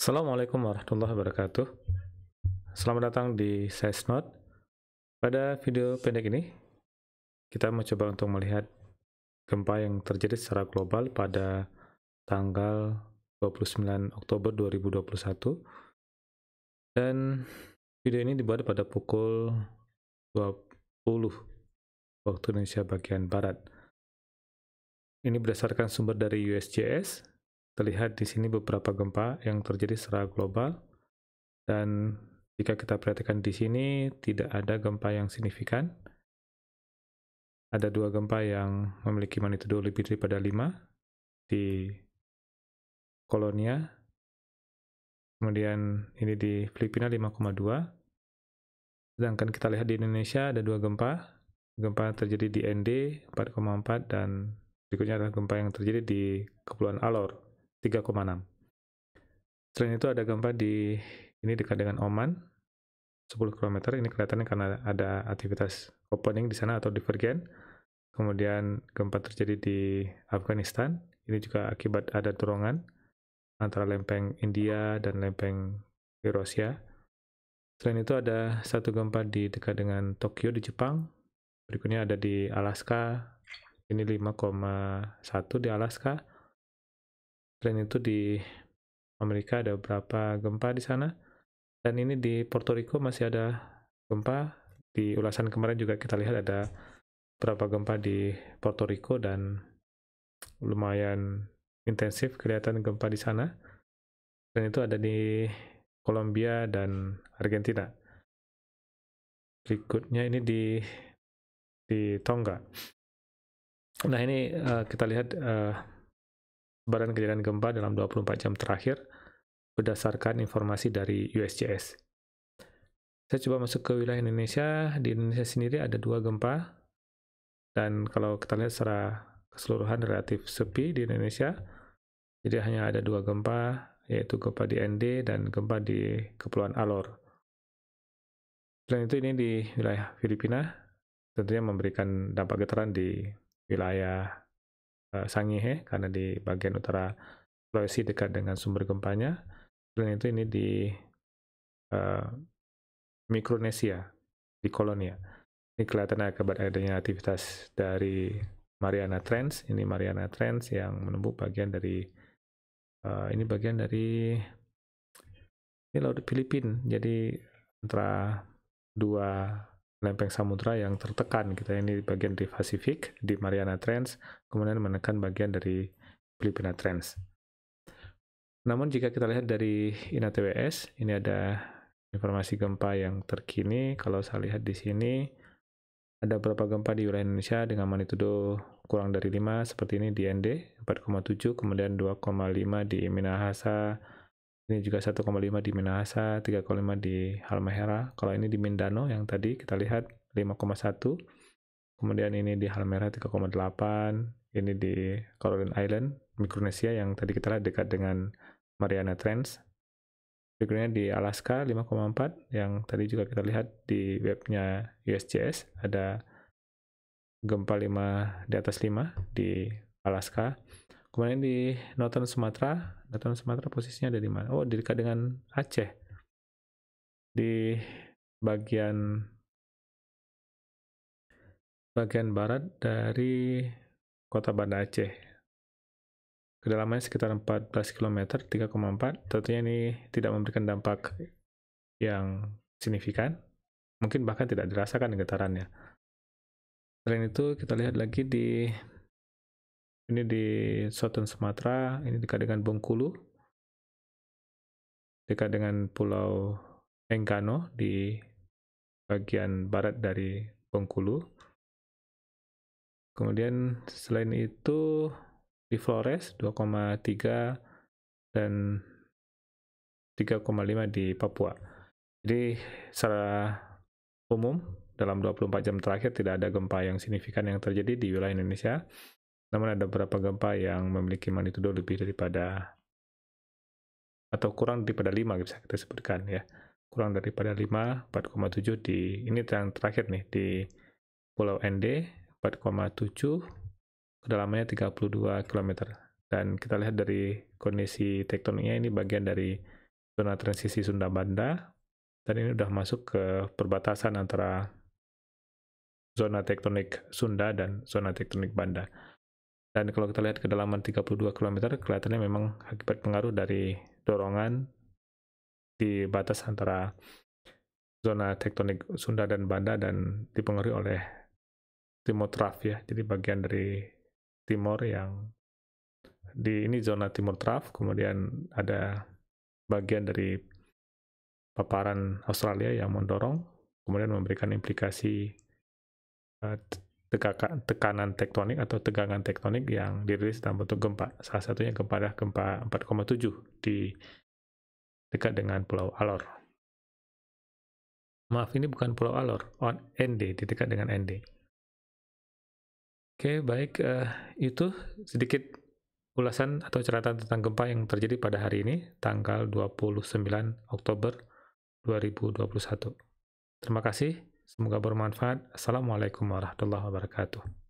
Assalamualaikum warahmatullahi wabarakatuh. Selamat datang di Size Note. Pada video pendek ini, kita mencoba untuk melihat gempa yang terjadi secara global pada tanggal 29 Oktober 2021. Dan video ini dibuat pada pukul 20 waktu Indonesia bagian Barat. Ini berdasarkan sumber dari USGS. Terlihat di sini beberapa gempa yang terjadi secara global. Dan jika kita perhatikan di sini, tidak ada gempa yang signifikan. Ada dua gempa yang memiliki magnitudo lebih daripada 5 di Kolonia. Kemudian ini di Filipina 5,2. Sedangkan kita lihat di Indonesia ada dua gempa. Gempa terjadi di ND 4,4 dan berikutnya adalah gempa yang terjadi di Kepulauan Alor 3,6. Selain itu ada gempa di ini dekat dengan Oman 10 km. Ini kelihatannya karena ada aktivitas opening di sana atau divergen. Kemudian gempa terjadi di Afghanistan. Ini juga akibat ada dorongan antara lempeng India dan lempeng Eurasia. Selain itu ada satu gempa di dekat dengan Tokyo di Jepang. Berikutnya ada di Alaska. Ini 5,1 di Alaska. Selain itu di Amerika ada beberapa gempa di sana. Dan ini di Puerto Rico masih ada gempa. Di ulasan kemarin juga kita lihat ada beberapa gempa di Puerto Rico dan lumayan intensif kelihatan gempa di sana. Dan itu ada di Kolombia dan Argentina. Berikutnya ini di Tonga. Nah ini kita lihat sebaran kejadian gempa dalam 24 jam terakhir berdasarkan informasi dari USGS. Saya coba masuk ke wilayah Indonesia. Di Indonesia sendiri ada dua gempa. Dan kalau kita lihat secara keseluruhan relatif sepi di Indonesia. Jadi hanya ada dua gempa, yaitu gempa di ND dan gempa di Kepulauan Alor. Selain itu ini di wilayah Filipina, tentunya memberikan dampak getaran di wilayah Sangihe, karena di bagian utara Sulawesi dekat dengan sumber gempanya. Selain itu ini di Mikronesia, di Kolonia. Ini kelihatan akibat adanya aktivitas dari Mariana Trench. Ini Mariana Trench yang menembus bagian dari ini bagian dari ini laut Filipina. Jadi antara dua lempeng samudra yang tertekan kita ini bagian di Pasifik di Mariana Trench, kemudian menekan bagian dari Filipina Trench. Namun jika kita lihat dari INATWS, ini ada informasi gempa yang terkini. Kalau saya lihat di sini ada beberapa gempa di wilayah Indonesia dengan magnitudo kurang dari 5 seperti ini di ND 4,7, kemudian 2,5 di Minahasa. Ini juga 1,5 di Minahasa, 3,5 di Halmahera. Kalau ini di Mindanao yang tadi kita lihat 5,1. Kemudian ini di Halmahera 3,8. Ini di Caroline Island, Mikronesia yang tadi kita lihat dekat dengan Mariana Trench. Berikutnya di Alaska 5,4 yang tadi juga kita lihat di webnya USGS ada gempa 5 di atas 5 di Alaska. Kemudian di Northern Sumatera posisinya ada di mana? Oh, dekat dengan Aceh. Di bagian barat dari kota Banda Aceh. Kedalamannya sekitar 14 km, 3,4. Tentunya ini tidak memberikan dampak yang signifikan. Mungkin bahkan tidak dirasakan getarannya. Selain itu, kita lihat lagi di Southern Sumatera, ini dekat dengan Bengkulu. Dekat dengan Pulau Enggano di bagian barat dari Bengkulu. Kemudian selain itu di Flores 2,3 dan 3,5 di Papua. Jadi secara umum dalam 24 jam terakhir tidak ada gempa yang signifikan yang terjadi di wilayah Indonesia. Namun ada beberapa gempa yang memiliki magnitudo lebih daripada atau kurang daripada 5 bisa kita sebutkan ya. Kurang daripada 5, 4,7 di ini yang terakhir nih di Pulau ND 4,7, kedalamannya 32 km. Dan kita lihat dari kondisi tektoniknya ini bagian dari zona transisi Sunda-Banda, dan ini udah masuk ke perbatasan antara zona tektonik Sunda dan zona tektonik Banda. Dan kalau kita lihat kedalaman 32 km, kelihatannya memang akibat pengaruh dari dorongan di batas antara zona tektonik Sunda dan Banda dan dipengaruhi oleh Timor Trough ya. Jadi bagian dari timur yang ini zona Timor Trough, kemudian ada bagian dari paparan Australia yang mendorong, kemudian memberikan implikasi tekanan tektonik atau tegangan tektonik yang dirilis dalam bentuk gempa. Salah satunya gempa adalah gempa 4,7 di dekat dengan Pulau Alor. Maaf, ini bukan Pulau Alor, ND, di dekat dengan ND. Oke, baik, itu sedikit ulasan atau catatan tentang gempa yang terjadi pada hari ini, tanggal 29 Oktober 2021. Terima kasih, semoga bermanfaat. Assalamualaikum warahmatullahi wabarakatuh.